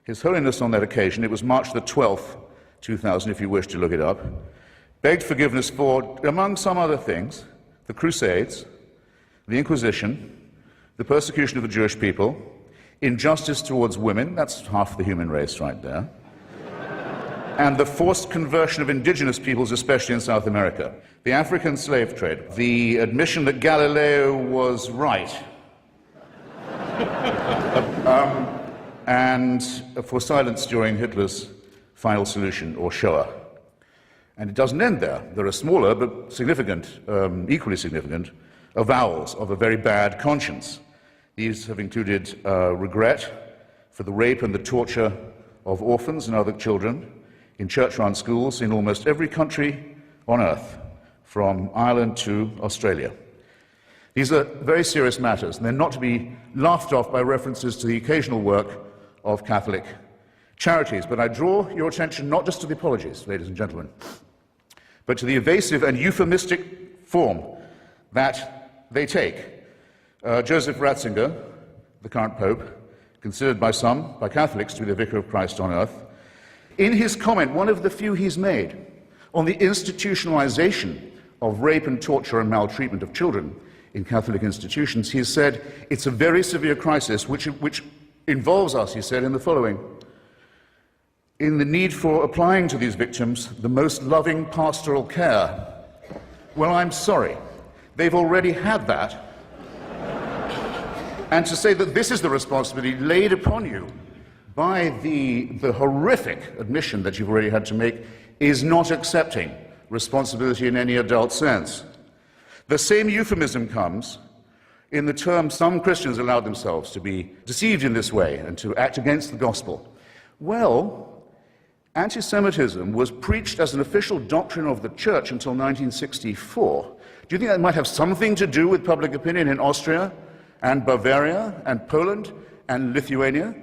His Holiness on that occasion, it was March the 12th, 2000, if you wish to look it up, begged forgiveness for, among some other things, the Crusades, the Inquisition, the persecution of the Jewish people, injustice towards women, that's half the human race right there, and the forced conversion of indigenous peoples, especially in South America, the African slave trade, the admission that Galileo was right, and for silence during Hitler's final solution, or Shoah. And it doesn't end there. There are smaller but significant, equally significant, avowals of a very bad conscience. These have included regret for the rape and the torture of orphans and other children in church-run schools in almost every country on earth, from Ireland to Australia. These are very serious matters, and they're not to be laughed off by references to the occasional work of Catholic charities. But I draw your attention not just to the apologies, ladies and gentlemen, but to the evasive and euphemistic form that they take. Joseph Ratzinger, the current Pope, considered by some, by Catholics, to be the Vicar of Christ on earth, in his comment, one of the few he's made, on the institutionalization of rape and torture and maltreatment of children in Catholic institutions, he has said, it's a very severe crisis which involves us, he said, in the following: in the need for applying to these victims the most loving pastoral care. Well, I'm sorry, they've already had that. And to say that this is the responsibility laid upon you by the horrific admission that you've already had to make is not accepting responsibility in any adult sense. The same euphemism comes in the term some Christians allowed themselves to be deceived in this way and to act against the gospel. Well, anti-Semitism was preached as an official doctrine of the church until 1964. Do you think that might have something to do with public opinion in Austria and Bavaria and Poland and Lithuania?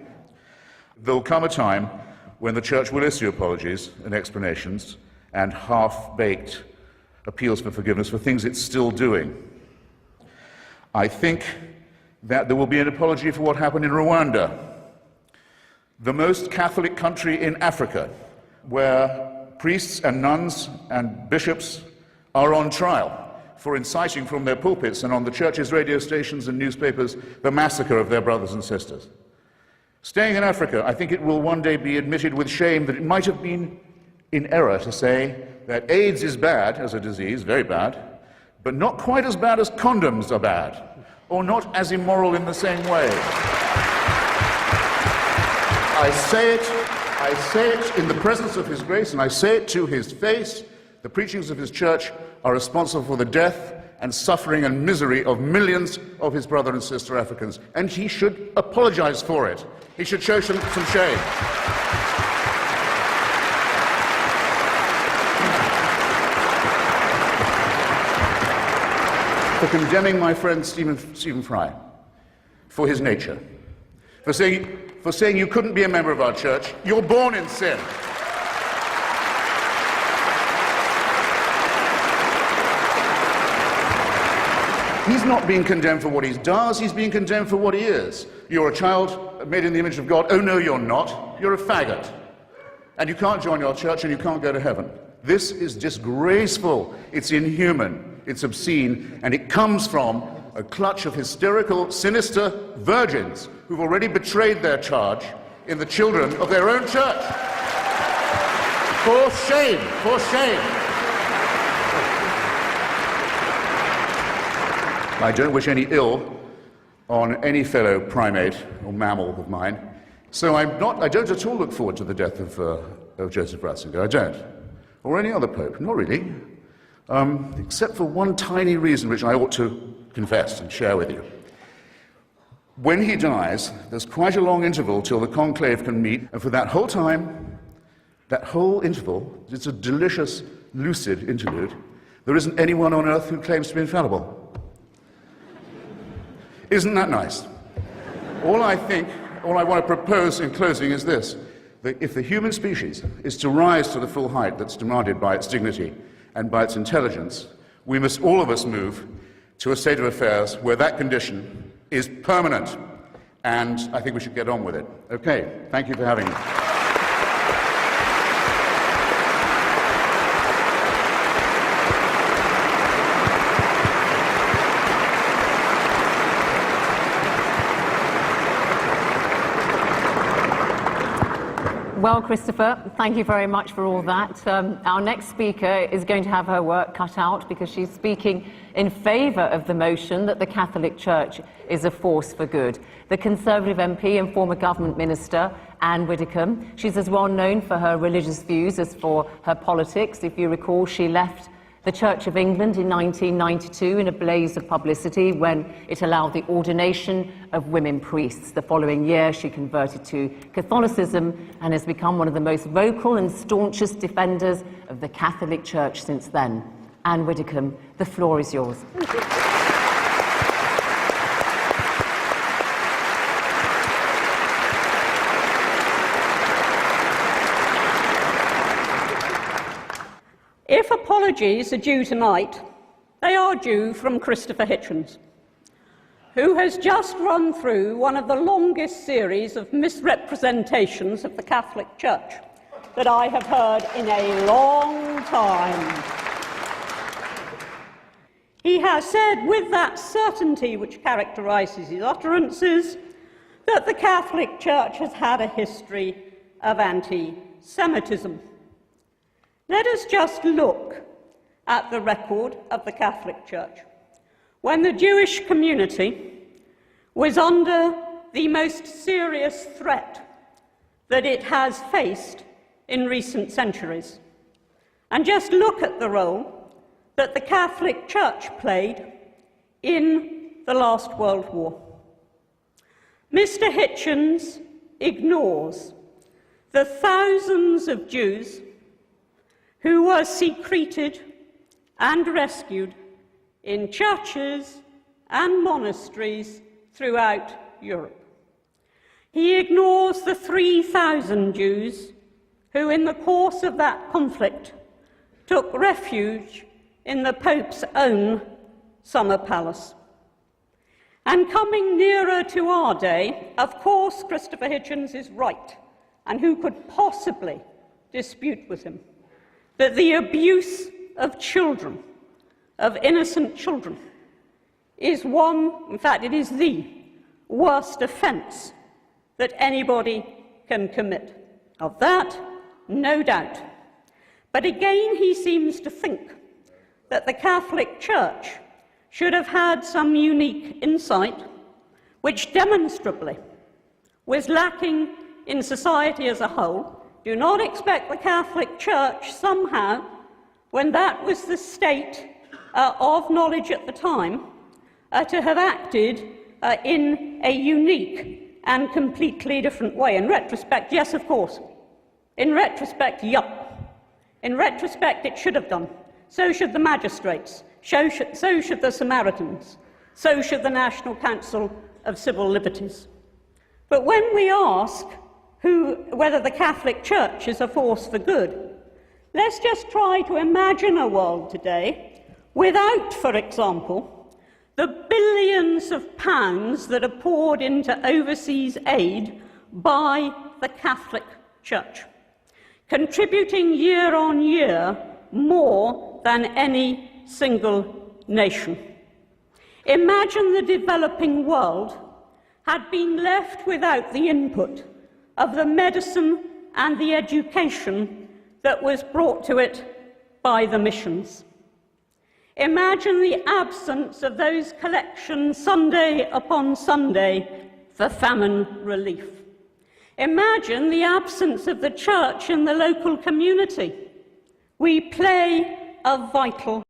There'll come a time when the church will issue apologies and explanations and half-baked appeals for forgiveness for things it's still doing. I think that there will be an apology for what happened in Rwanda, the most Catholic country in Africa, where priests and nuns and bishops are on trial for inciting from their pulpits and on the church's radio stations and newspapers the massacre of their brothers and sisters. Staying in Africa, I think it will one day be admitted with shame that it might have been in error to say that AIDS is bad as a disease, very bad, but not quite as bad as condoms are bad, or not as immoral in the same way. I say it in the presence of His grace, and I say it to His face. The preachings of His church are responsible for the death and suffering and misery of millions of His brother and sister Africans, and He should apologize for it. He should show some shame. For condemning my friend Stephen Fry for his nature, for saying you couldn't be a member of our church, you're born in sin. He's not being condemned for what he does, he's being condemned for what he is. You're a child made in the image of God. Oh no, you're not. You're a faggot. And you can't join your church and you can't go to heaven. This is disgraceful. It's inhuman. It's obscene. And it comes from a clutch of hysterical, sinister virgins who've already betrayed their charge in the children of their own church. For shame, for shame. I don't wish any ill on any fellow primate or mammal of mine, so I don't at all look forward to the death of Joseph Ratzinger. I don't. Or any other pope, not really, except for one tiny reason which I ought to confess and share with you. When he dies, there's quite a long interval till the conclave can meet, and for that whole time, that whole interval, it's a delicious, lucid interlude, there isn't anyone on earth who claims to be infallible. Isn't that nice? All I want to propose in closing is this, that if the human species is to rise to the full height that's demanded by its dignity and by its intelligence, we must all of us move to a state of affairs where that condition is permanent and I think we should get on with it. Okay, thank you for having me. Well, Christopher, thank you very much for all that. Our next speaker is going to have her work cut out because she's speaking in favour of the motion that the Catholic Church is a force for good. The Conservative MP and former government minister, Anne Widdecombe, she's as well known for her religious views as for her politics. If you recall, she left the Church of England in 1992 in a blaze of publicity when it allowed the ordination of women priests. The following year, she converted to Catholicism and has become one of the most vocal and staunchest defenders of the Catholic Church since then. Anne Widdecombe, the floor is yours. If apologies are due tonight, they are due from Christopher Hitchens, who has just run through one of the longest series of misrepresentations of the Catholic Church that I have heard in a long time. He has said, with that certainty which characterises his utterances, that the Catholic Church has had a history of anti-Semitism. Let us just look at the record of the Catholic Church. When the Jewish community was under the most serious threat that it has faced in recent centuries, and just look at the role that the Catholic Church played in the last World War. Mr. Hitchens ignores the thousands of Jews who were secreted and rescued in churches and monasteries throughout Europe. He ignores the 3,000 Jews who, in the course of that conflict, took refuge in the Pope's own summer palace. And coming nearer to our day, of course, Christopher Hitchens is right, and who could possibly dispute with him, that the abuse of children, of innocent children, is one, in fact, it is the worst offence that anybody can commit. Of that, no doubt. But again, he seems to think that the Catholic Church should have had some unique insight, which demonstrably was lacking in society as a whole. Do not expect the Catholic Church somehow, when that was the state of knowledge at the time, to have acted in a unique and completely different way. In retrospect, yes, of course. In retrospect, yup. In retrospect, it should have done. So should the magistrates. So should the Samaritans. So should the National Council of Civil Liberties. But when we ask whether the Catholic Church is a force for good, let's just try to imagine a world today without, for example, the billions of pounds that are poured into overseas aid by the Catholic Church, contributing year on year more than any single nation. Imagine the developing world had been left without the input of the medicine and the education that was brought to it by the missions. Imagine the absence of those collections Sunday upon Sunday for famine relief. Imagine the absence of the church in the local community. We play a vital